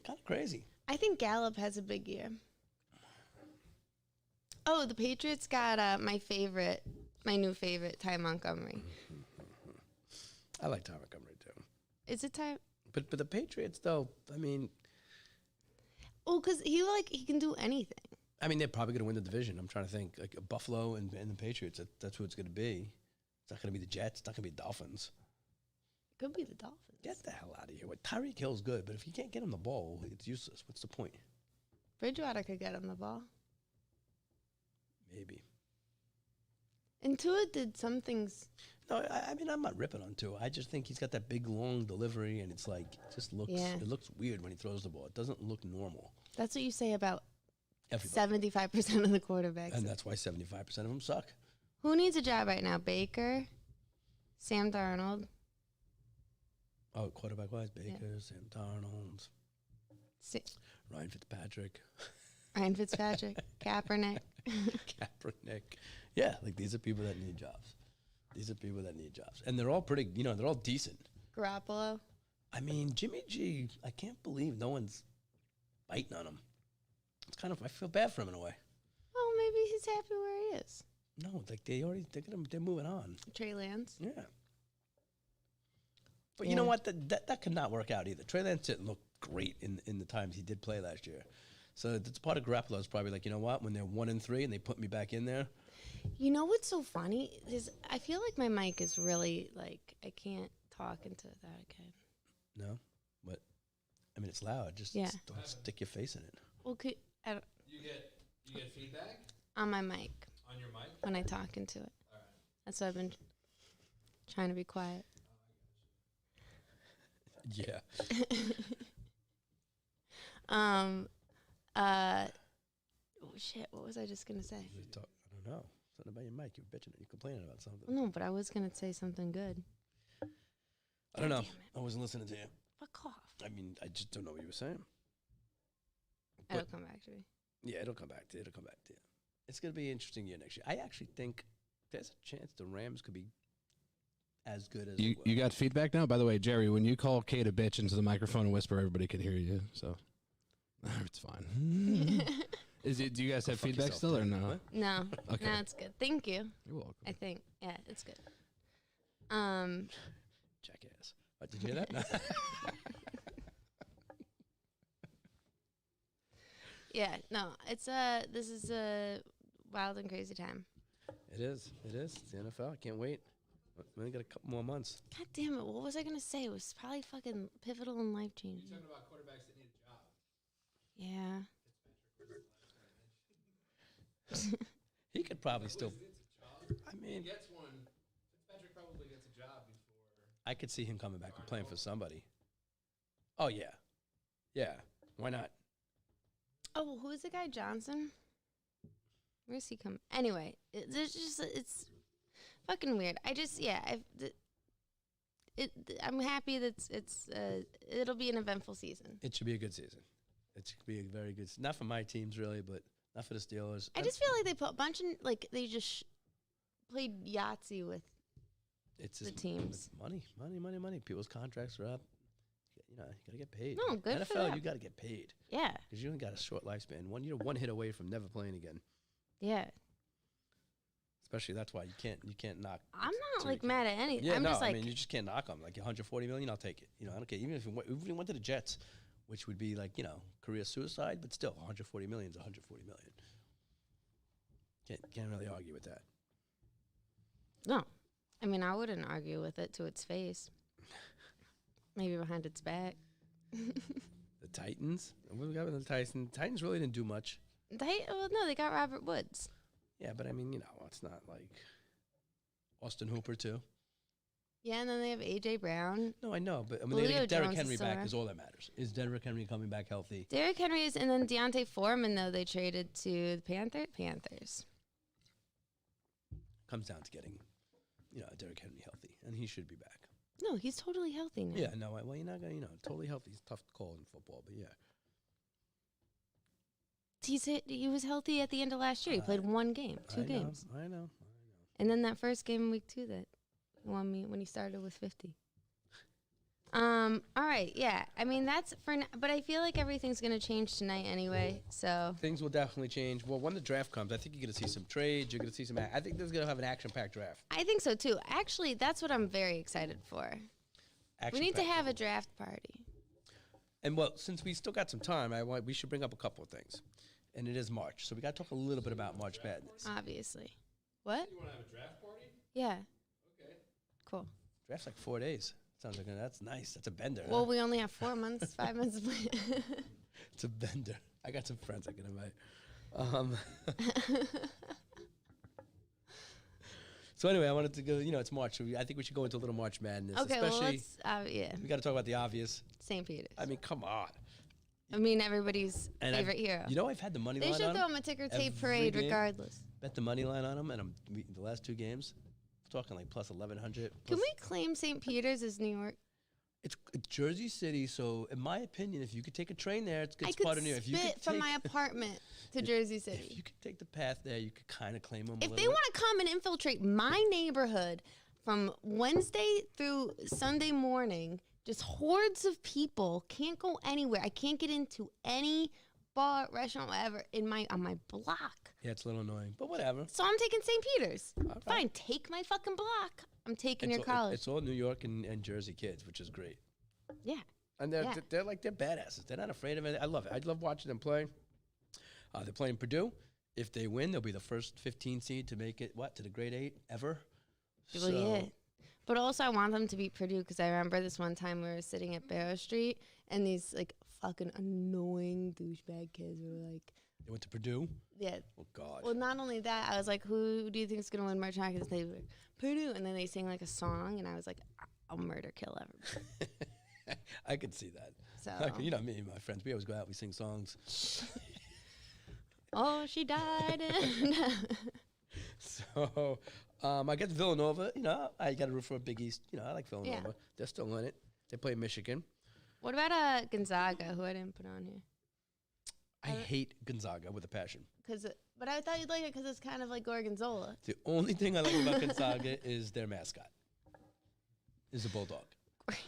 Speaker 3: kind of crazy.
Speaker 2: I think Gallup has a big year. Oh, the Patriots got my new favorite, Ty Montgomery.
Speaker 3: I like Ty Montgomery too.
Speaker 2: Is it Ty?
Speaker 3: But the Patriots though, I mean.
Speaker 2: Oh, because he can do anything.
Speaker 3: I mean, they're probably going to win the division. I'm trying to think like Buffalo and the Patriots. That's who it's going to be. It's not going to be the Jets. It's not going to be the Dolphins.
Speaker 2: It could be the Dolphins.
Speaker 3: Get the hell out of here. Tyreek Hill's good, but if you can't get him the ball, it's useless. What's the point?
Speaker 2: Bridgewater could get him the ball.
Speaker 3: Maybe.
Speaker 2: And Tua did some things.
Speaker 3: No, I mean, I'm not ripping on Tua. I just think he's got that big, long delivery, and it's like, it looks weird when he throws the ball. It doesn't look normal.
Speaker 2: That's what you say about
Speaker 3: everybody.
Speaker 2: 75% of the quarterbacks.
Speaker 3: And that's why 75% of them suck.
Speaker 2: Who needs a job right now? Baker? Sam Darnold?
Speaker 3: Oh, quarterback-wise, Baker, Sam Darnold, Ryan Fitzpatrick.
Speaker 2: Kaepernick.
Speaker 3: Kaepernick. Yeah, like these are people that need jobs. And they're all pretty, they're all decent.
Speaker 2: Garoppolo.
Speaker 3: I mean, Jimmy G, I can't believe no one's biting on him. It's kind of, I feel bad for him in a way.
Speaker 2: Oh, maybe he's happy where he is.
Speaker 3: No, like they're moving on.
Speaker 2: Trey Lance.
Speaker 3: Yeah. But you know what? That could not work out either. Trey Lance didn't look great in the times he did play last year. So that's part of Garoppolo's probably like, you know what? When they're 1-3 and they put me back in there.
Speaker 2: You know what's so funny is I feel like my mic is really like I can't talk into that again.
Speaker 3: No, but I mean it's loud. Just don't stick your face in it.
Speaker 2: Well,
Speaker 1: you get feedback
Speaker 2: on my mic.
Speaker 1: On your mic
Speaker 2: when I talk into it.
Speaker 1: All right.
Speaker 2: That's why I've been trying to be quiet.
Speaker 3: Yeah.
Speaker 2: Oh shit! What was I just gonna say?
Speaker 3: I don't know. Something about your mic. You're bitching. You're complaining about something.
Speaker 2: No, but I was gonna say something good.
Speaker 3: I don't know. I wasn't listening to you.
Speaker 2: Fuck off.
Speaker 3: I mean, I just don't know what you were saying.
Speaker 2: It'll come back to me.
Speaker 3: Yeah, it'll come back to you. It's going to be an interesting year next year. I actually think there's a chance the Rams could be as good as
Speaker 1: you got feedback now? By the way, Jerry, when you call Kate a bitch into the microphone and whisper, everybody can hear you. So it's fine. Do you guys have feedback still or no?
Speaker 3: What?
Speaker 2: No.
Speaker 1: Okay.
Speaker 2: No, it's good. Thank you.
Speaker 1: You're welcome.
Speaker 2: I think. Yeah, it's good.
Speaker 3: Jackass. Did you hear that?
Speaker 2: Yeah, no, this is a wild and crazy time.
Speaker 3: It is. It's the NFL. I can't wait. We only got a couple more months.
Speaker 2: God damn it, what was I going to say? It was probably fucking pivotal and life-changing.
Speaker 1: You're talking about quarterbacks that need a job.
Speaker 2: Yeah.
Speaker 3: He could probably still. I mean,
Speaker 1: Gets one. Fitzpatrick probably gets a job before.
Speaker 3: I could see him coming back and playing for somebody. Oh yeah, yeah. Why not?
Speaker 2: Oh, who is the guy? Johnson? Where's he come? Anyway, it's fucking weird. I'm happy that it'll be an eventful season.
Speaker 3: It should be a good season. It should be a very good. Not for my teams really, but not for the Steelers.
Speaker 2: I just feel like they put a bunch in, like they just played Yahtzee with the teams.
Speaker 3: Money. People's contracts are up. You gotta get paid.
Speaker 2: No, good
Speaker 3: NFL,
Speaker 2: for them.
Speaker 3: you gotta get paid.
Speaker 2: Yeah.
Speaker 3: Because you only got a short lifespan. You're one hit away from never playing again.
Speaker 2: Yeah.
Speaker 3: Especially that's why you can't knock.
Speaker 2: I'm not like mad at anything.
Speaker 3: Yeah,
Speaker 2: I'm
Speaker 3: no,
Speaker 2: just like,
Speaker 3: I mean you just can't knock them. Like 140 million, I'll take it. I don't care. Even if we went to the Jets, which would be like career suicide, but still 140 million is 140 million. Can't really argue with that.
Speaker 2: no. I mean, I wouldn't argue with it to its face. Maybe behind its back.
Speaker 3: The Titans. What we got with the Titans? Titans really didn't do much.
Speaker 2: No, they got Robert Woods.
Speaker 3: Yeah, but I mean, it's not like Austin Hooper too.
Speaker 2: Yeah, and then they have A.J. Brown.
Speaker 3: No, I know, but I mean,
Speaker 2: Julio
Speaker 3: they get Derrick
Speaker 2: Jones
Speaker 3: Henry
Speaker 2: is
Speaker 3: back
Speaker 2: still
Speaker 3: is all that matters. Is Derrick Henry coming back healthy?
Speaker 2: Derrick Henry is, and then Deontay Foreman, though, they traded to the Panthers.
Speaker 3: Comes down to getting, Derrick Henry healthy, and he should be back.
Speaker 2: No, he's totally healthy now.
Speaker 3: Yeah, no, well, you're not gonna, totally healthy. It's tough to call in football, but yeah.
Speaker 2: He was healthy at the end of last year. He played one game, two games.
Speaker 3: I know.
Speaker 2: And then that first game in week 2 that won me when he started with 50. All right, yeah. I mean, that's for but I feel like everything's going to change tonight anyway, so.
Speaker 3: Things will definitely change. Well, when the draft comes, I think you're going to see some trades. You're going to see some. I think there's going to have an action-packed draft.
Speaker 2: I think so, too. Actually, that's what I'm very excited for. We need to have a draft party.
Speaker 3: And, well, since we still got some time, we should bring up a couple of things. And it is March, so we got to talk a little bit about March Madness.
Speaker 2: Obviously. What?
Speaker 1: You want to have a draft party?
Speaker 2: Yeah.
Speaker 1: Okay.
Speaker 2: Cool.
Speaker 3: Draft's like 4 days. Sounds like that's nice. That's a bender.
Speaker 2: Well, we only have 4 months, 5 months to play.
Speaker 3: It's a bender. I got some friends I can invite. So anyway, I wanted to go. It's March. So I think we should go into a little March Madness.
Speaker 2: Okay,
Speaker 3: especially,
Speaker 2: well, let's, yeah.
Speaker 3: We got to talk about the obvious.
Speaker 2: St. Peter's.
Speaker 3: I mean, come on.
Speaker 2: I mean, everybody's favorite hero.
Speaker 3: I've had the money
Speaker 2: They
Speaker 3: line
Speaker 2: should
Speaker 3: on
Speaker 2: throw
Speaker 3: him.
Speaker 2: him a ticker tape parade regardless.
Speaker 3: Bet the money line on him, and the last 2 games, I'm talking like plus 1,100.
Speaker 2: Can we claim St. Peter's as New York?
Speaker 3: It's Jersey City, so in my opinion, if you could take a train there, it's
Speaker 2: I
Speaker 3: part of New York.
Speaker 2: could spit from my apartment to Jersey City.
Speaker 3: If you could take the path there, you could kind of claim them.
Speaker 2: If they want to come and infiltrate my neighborhood from Wednesday through Sunday morning, just hordes of people, can't go anywhere. I can't get into any bar, restaurant, whatever on my block.
Speaker 3: Yeah, it's a little annoying, but whatever.
Speaker 2: So I'm taking St. Peter's.
Speaker 3: Okay.
Speaker 2: Fine, take my fucking block. I'm taking your college.
Speaker 3: It's all New York and Jersey kids, which is great.
Speaker 2: Yeah.
Speaker 3: And they're badasses. They're not afraid of it. I love it. I love watching them play. They're playing Purdue. If they win, they'll be the first 15 seed to make it, to the grade 8 ever.
Speaker 2: Well, yeah. But also, I want them to beat Purdue because I remember this one time we were sitting at Barrow Street and these like fucking annoying douchebag kids were like.
Speaker 3: They went to Purdue?
Speaker 2: Yeah.
Speaker 3: Oh, God.
Speaker 2: Well, not only that, I was like, who do you think is going to win March Madness? They were like, Purdue. And then they sang like a song and I was like, I'll murder kill everybody.
Speaker 3: I could see that.
Speaker 2: So.
Speaker 3: Me and my friends, we always go out, we sing songs.
Speaker 2: Oh, she died.
Speaker 3: So, I guess Villanova, I got to root for a Big East. I like Villanova.
Speaker 2: Yeah.
Speaker 3: They're still in it. They play Michigan.
Speaker 2: What about Gonzaga, who I didn't put on here?
Speaker 3: I hate Gonzaga with a passion.
Speaker 2: But I thought you'd like it because it's kind of like Gorgonzola.
Speaker 3: The only thing I like about Gonzaga is their mascot. Is a bulldog.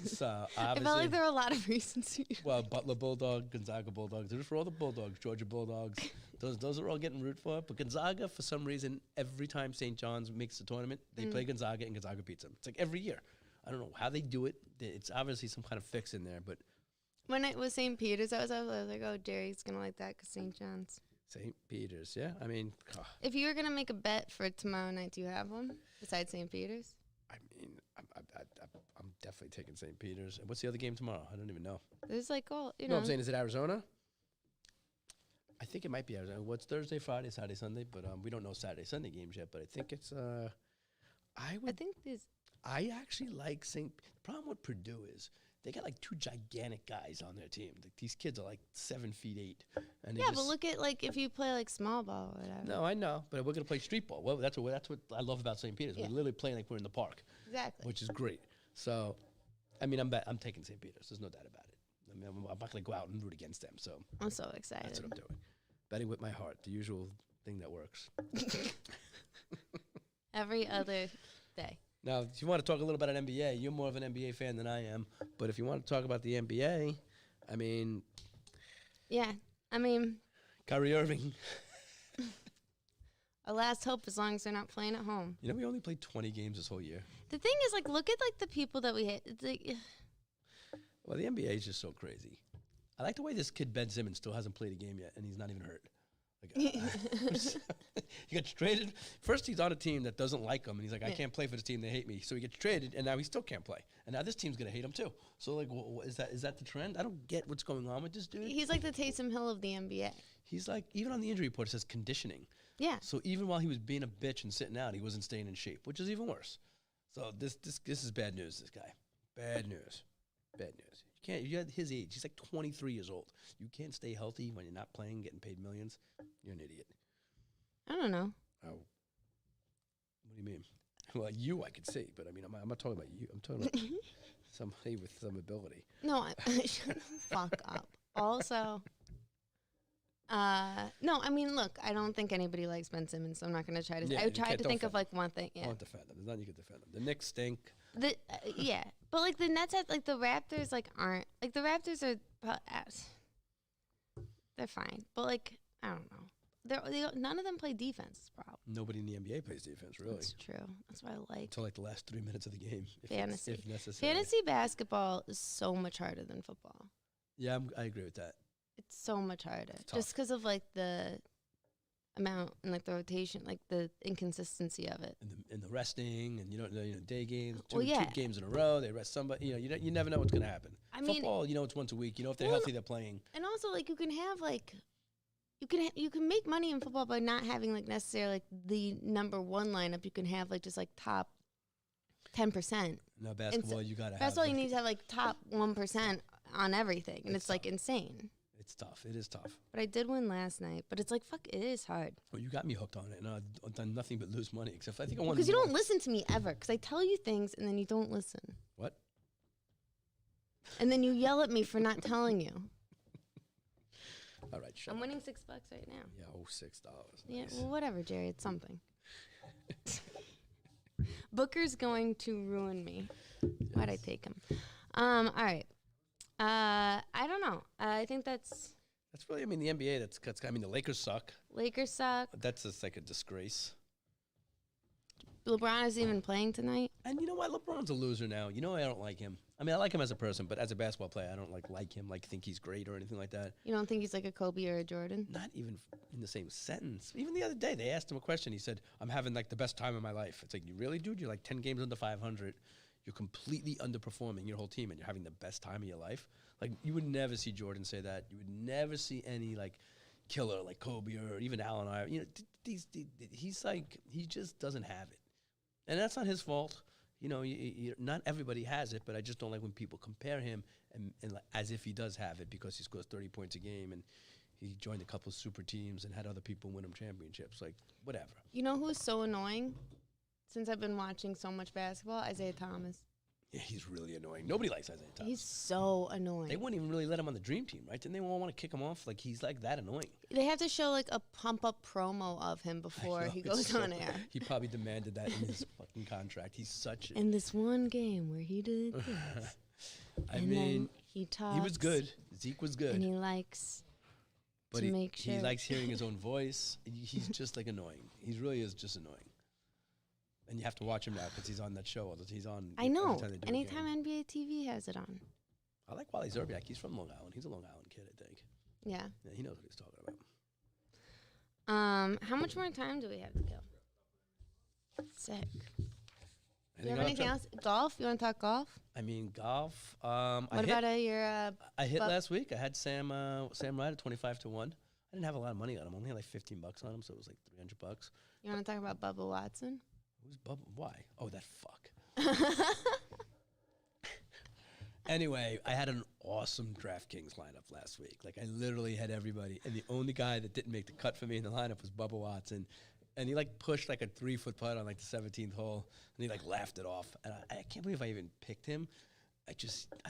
Speaker 3: So
Speaker 2: I felt like there were a lot of reasons.
Speaker 3: Well, Butler Bulldog, Gonzaga Bulldogs. They're for all the Bulldogs, Georgia Bulldogs. Those are all getting root for. But Gonzaga, for some reason, every time St. John's makes the tournament, they play Gonzaga and Gonzaga beats them. It's like every year. I don't know how they do it. It's obviously some kind of fix in there, but.
Speaker 2: When it was St. Peter's, I was like, oh, Jerry's going to like that because St. John's.
Speaker 3: St. Peter's, yeah. I mean.
Speaker 2: If you were going to make a bet for tomorrow night, do you have one besides St. Peter's?
Speaker 3: I mean, I'm definitely taking St. Peter's. And what's the other game tomorrow? I don't even know.
Speaker 2: There's like,
Speaker 3: No, I'm saying, is it Arizona? I think it might be. What's Thursday, Friday, Saturday, Sunday? But we don't know Saturday, Sunday games yet. But I think it's.
Speaker 2: I think these.
Speaker 3: I actually like St. The problem with Purdue is they got like 2 gigantic guys on their team. Like, these kids are like 7 feet 8. And
Speaker 2: Yeah, but look at like if you play like small ball or whatever.
Speaker 3: No, I know, but we're gonna play street ball. Well, that's what I love about St. Peter's.
Speaker 2: Yeah.
Speaker 3: We're literally playing like we're in the park,
Speaker 2: Exactly.
Speaker 3: which is great. So, I mean, I'm taking St. Peter's. There's no doubt about it. I mean, I'm not gonna go out and root against them. So
Speaker 2: I'm so excited.
Speaker 3: that's what I'm doing. Betting with my heart, the usual thing that works.
Speaker 2: Every other day.
Speaker 3: Now, if you want to talk a little about an NBA, you're more of an NBA fan than I am. But if you want to talk about the NBA, I mean...
Speaker 2: Yeah, I mean...
Speaker 3: Kyrie Irving.
Speaker 2: A last hope as long as they're not playing at home.
Speaker 3: You know, we only played 20 games this whole year.
Speaker 2: The thing is, like, look at, like, the people that we hate. It's like...
Speaker 3: Well, the NBA is just so crazy. I like the way this kid, Ben Simmons, still hasn't played a game yet, and he's not even hurt. Like, he gets traded. First, he's on a team that doesn't like him, and he's like, I can't play for this team. They hate me. So he gets traded, and now he still can't play. And now this team's going to hate him, too. So, like, is that the trend? I don't get what's going on with this dude.
Speaker 2: He's like the Taysom Hill of the NBA.
Speaker 3: He's like, even on the injury report, it says conditioning.
Speaker 2: Yeah.
Speaker 3: So even while he was being a bitch and sitting out, he wasn't staying in shape, which is even worse. So this is bad news, this guy. Bad news. Bad news. You at his age, he's like 23 years old. You can't stay healthy when you're not playing, getting paid millions. You're an idiot.
Speaker 2: I don't know.
Speaker 3: Oh. What do you mean? Well, you I could see, but I mean, I'm not talking about you. I'm talking about somebody with some ability.
Speaker 2: No, shut the fuck up. Also, no, I mean, look, I don't think anybody likes Ben Simmons, so I'm not going to try to.
Speaker 3: Yeah,
Speaker 2: I tried to think of
Speaker 3: defend
Speaker 2: like one thing. Yeah.
Speaker 3: I won't defend them. There's nothing you can defend them. The Knicks stink.
Speaker 2: Yeah, but like the Nets had like the Raptors like aren't like the Raptors are they're fine, but like I don't know. None of them play defense. Is the problem.
Speaker 3: Nobody in the NBA plays defense, really.
Speaker 2: That's true. That's what I like.
Speaker 3: Until like the last 3 minutes of the game,
Speaker 2: Fantasy.
Speaker 3: if necessary.
Speaker 2: Fantasy basketball is so much harder than football.
Speaker 3: Yeah, I agree with that.
Speaker 2: It's so much harder,
Speaker 3: It's tough.
Speaker 2: just because of like the amount and like the rotation, like the inconsistency of it.
Speaker 3: And the resting, and you don't know, day games, two
Speaker 2: Well, yeah.
Speaker 3: games in a row, they rest somebody. You never know what's going to happen.
Speaker 2: I mean,
Speaker 3: Football, it's once a week. If they're
Speaker 2: well,
Speaker 3: healthy, they're playing.
Speaker 2: And also, like, you can have like, you can make money in football by not having like necessarily like the number one lineup. You can have like just like top 10%.
Speaker 3: Now basketball, you got to have.
Speaker 2: Basketball, you need to have like top 1% on everything, and it's like insane.
Speaker 3: It's tough. It is tough.
Speaker 2: But I did win last night. But it's like fuck, it is hard.
Speaker 3: Well, you got me hooked on it, and I've done nothing but lose money. Except I think I won.
Speaker 2: Because you don't listen to me ever. Because I tell you things and then you don't listen.
Speaker 3: What?
Speaker 2: And then you yell at me for not telling you.
Speaker 3: All right, shut
Speaker 2: I'm
Speaker 3: up.
Speaker 2: winning $6 right now.
Speaker 3: Yeah, $6.
Speaker 2: Yeah,
Speaker 3: Nice.
Speaker 2: well, whatever, Jerry. It's something. Booker's going to ruin me. Why'd I take him? All right. I don't know. I think that's
Speaker 3: really. I mean, the NBA. That's. I mean, the Lakers suck.
Speaker 2: Lakers suck.
Speaker 3: That's just like a disgrace.
Speaker 2: LeBron isn't even playing tonight.
Speaker 3: And you know what? LeBron's a loser now. I don't like him. I mean, I like him as a person, but as a basketball player, I don't like him. Think he's great or anything like that.
Speaker 2: You don't think he's like a Kobe or a Jordan?
Speaker 3: Not even in the same sentence. Even the other day, they asked him a question. He said, "I'm having like the best time of my life." It's like, you really, dude? You're like 10 games under 500. You're completely underperforming your whole team, and you're having the best time of your life. Like, you would never see Jordan say that. You would never see any like killer like Kobe or even Allen. He's like, he just doesn't have it, and that's not his fault. Not everybody has it, but I just don't like when people compare him and like, as if he does have it, because he scores 30 points a game and he joined a couple of super teams and had other people win him championships. Like, whatever.
Speaker 2: You know who's so annoying? Since I've been watching so much basketball, Isaiah Thomas.
Speaker 3: Yeah, he's really annoying. Nobody likes Isaiah Thomas.
Speaker 2: He's so annoying.
Speaker 3: They wouldn't even really let him on the dream team, right? Didn't they all want to kick him off? Like, he's like that annoying.
Speaker 2: They have to show like a pump up promo of him before he goes on air.
Speaker 3: He probably demanded that in his fucking contract. He's such.
Speaker 2: In this one game where he did this,
Speaker 3: I mean,
Speaker 2: he talks.
Speaker 3: he was good. Zeke was good.
Speaker 2: And he likes
Speaker 3: but
Speaker 2: to make sure
Speaker 3: he likes hearing his own voice. He's just like annoying. He really is just annoying. And you have to watch him now because he's on that show. He's on.
Speaker 2: I know.
Speaker 3: Anytime
Speaker 2: NBA TV has it on.
Speaker 3: I like Wally Zerbiak. He's from Long Island. He's a Long Island kid, I think.
Speaker 2: Yeah.
Speaker 3: Yeah, he knows what he's talking about.
Speaker 2: How much more time do we have to go? Sick. Do you have
Speaker 3: else,
Speaker 2: anything
Speaker 3: John?
Speaker 2: else? Golf? You want to talk golf?
Speaker 3: I mean, golf.
Speaker 2: What about your?
Speaker 3: I hit last week. I had Sam Ryder 25-1. I didn't have a lot of money on him. I only had like $15 on him, so it was like $300.
Speaker 2: You want to talk about Bubba Watson?
Speaker 3: Who's Bubba? Why? Oh, that fuck. Anyway, I had an awesome DraftKings lineup last week. Like, I literally had everybody. And the only guy that didn't make the cut for me in the lineup was Bubba Watson. And he, like, pushed, like, a 3-foot putt on, like, the 17th hole. And he, like, laughed it off. And I can't believe I even picked him. I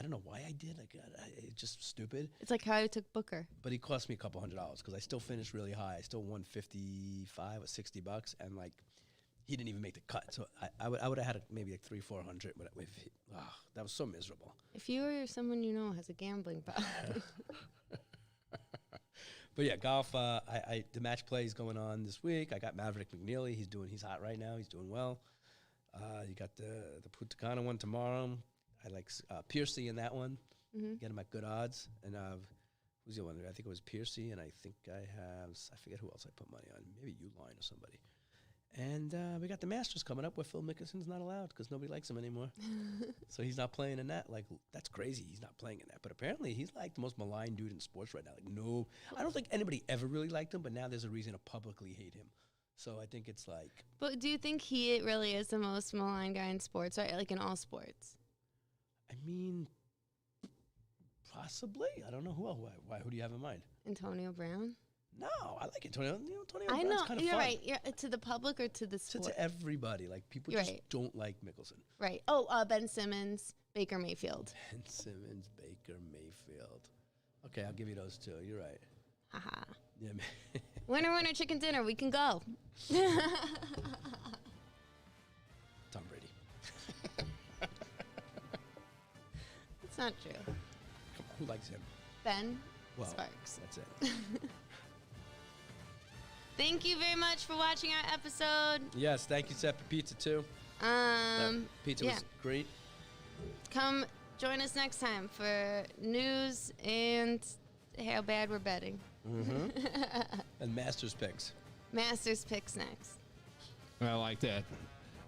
Speaker 3: don't know why I did. Like, it's just stupid.
Speaker 2: It's like how I took Booker.
Speaker 3: But he cost me a couple $100 because I still finished really high. I still won 55 or $60. And, like, he didn't even make the cut. So I would have had maybe like 300-400. But that was so miserable.
Speaker 2: If you or someone you know has a gambling problem.
Speaker 3: But yeah, golf. The match play is going on this week. I got Maverick McNeely. He's hot right now. He's doing well. You got the Punta one tomorrow. I like Piercy in that one.
Speaker 2: Mm-hmm.
Speaker 3: Get him at good odds. And who's the one? I think it was Piercy, and I think I forget who else I put money on. Maybe Uline or somebody. And we got the Masters coming up where Phil Mickelson's not allowed because nobody likes him anymore. So he's not playing in that. Like, that's crazy. He's not playing in that. But apparently he's like the most maligned dude in sports right now. Like, no, I don't think anybody ever really liked him, but now there's a reason to publicly hate him. So I think it's like.
Speaker 2: But do you think he really is the most maligned guy in sports, right? Like in all sports?
Speaker 3: I mean, possibly. I don't know who else. Why? Who do you have in mind?
Speaker 2: Antonio Brown?
Speaker 3: No, I like Antonio. Antonio
Speaker 2: I
Speaker 3: Brown's
Speaker 2: know.
Speaker 3: kind of
Speaker 2: You're
Speaker 3: fun.
Speaker 2: right. To the public or to the sport?
Speaker 3: To everybody. Like, people
Speaker 2: You're
Speaker 3: just
Speaker 2: right.
Speaker 3: don't like Mickelson.
Speaker 2: Right. Oh, Ben Simmons, Baker Mayfield.
Speaker 3: Ben Simmons, Baker Mayfield. Okay, I'll give you those two. You're right.
Speaker 2: Haha.
Speaker 3: Yeah, man.
Speaker 2: Winner, winner, chicken dinner. We can go.
Speaker 3: Tom Brady.
Speaker 2: It's not true.
Speaker 3: Come on, who likes him?
Speaker 2: Ben
Speaker 3: Well,
Speaker 2: Sparks.
Speaker 3: that's it.
Speaker 2: Thank you very much for watching our episode.
Speaker 3: Yes, thank you, Seppe Pizza, too. Pizza was great.
Speaker 2: Come join us next time for news and how bad we're betting.
Speaker 3: Mm-hmm. And Masters picks.
Speaker 2: Masters picks next.
Speaker 1: I like that.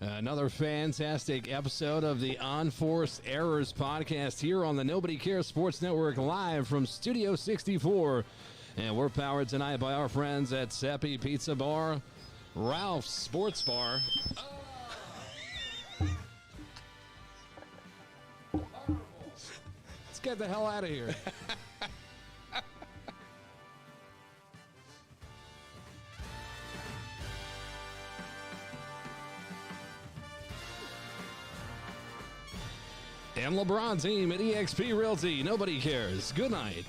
Speaker 1: Another fantastic episode of the Unforced Errors podcast here on the Nobody Cares Sports Network, live from Studio 64. And we're powered tonight by our friends at Seppe Pizza Bar, Ralph's Sports Bar. Let's get the hell out of here. And LeBron team at eXp Realty. Nobody cares. Good night.